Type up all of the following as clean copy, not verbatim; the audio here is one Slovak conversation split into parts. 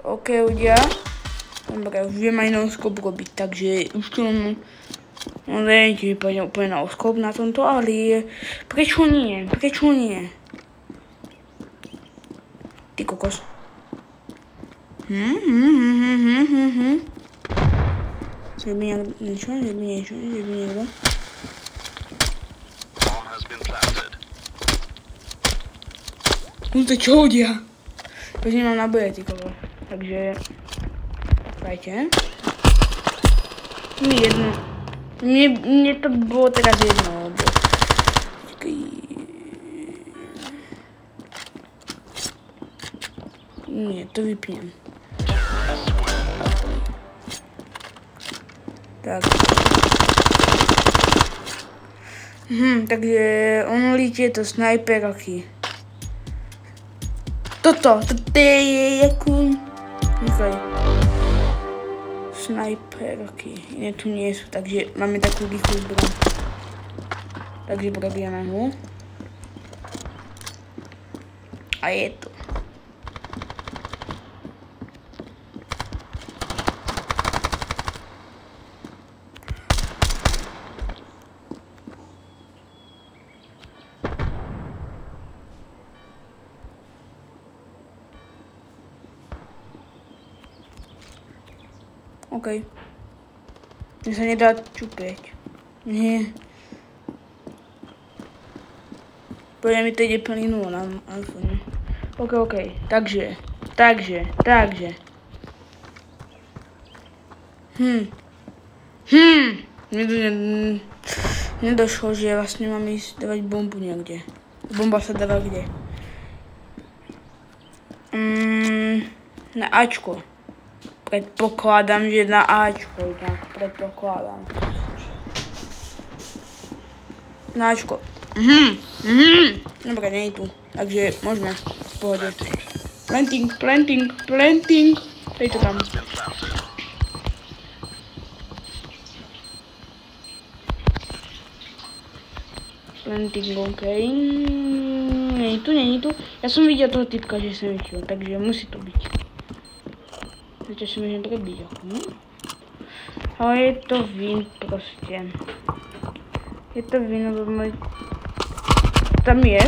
OK, ľudia. Dobre, už viem aj noskop robiť, takže už to neviem, či vypadne úplne na oskop na tomto, ale prečo nie? Prečo nie? Ty kokos. Żeby niečo. To čo ľudia? Už nemám naboje, ty kokos. Takže... Dajte. Mi jedno. Mne to bolo teraz jedno, lebo... Nie, to vypnem. Tak. Takže ono líte to snajperoky. Toto je jakú... Snajperoky. Iné tu nie sú, takže máme takú rýchlu zbraň. Takže prebijeme ho. A je to. OK. Mne sa nedá čupieť. Nie. Podľa mi to ide plynulo na iPhone. OK. Takže. Nedošlo, že vlastne mám ísť dávať bombu niekde. Bomba sa dáva kde? Na Ačko. Predpokladám, že na Ačko. Predpokladám. Na Ačko. Dobre, nie je tu. Takže môžeme. V pohode. Planting. Dej to tam. Planting, OK. Nie je tu. Ja som videl toho typka, že som vyšiel, takže musí to byť. Zatiaľ si môžem prebiť, ale je to vin proste. Je to vin, lebo môj... Tam je.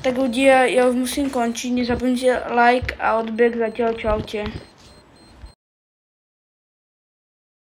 Tak ľudia, ja už musím končiť, nezabudnite like a odber, zatiaľ čaute.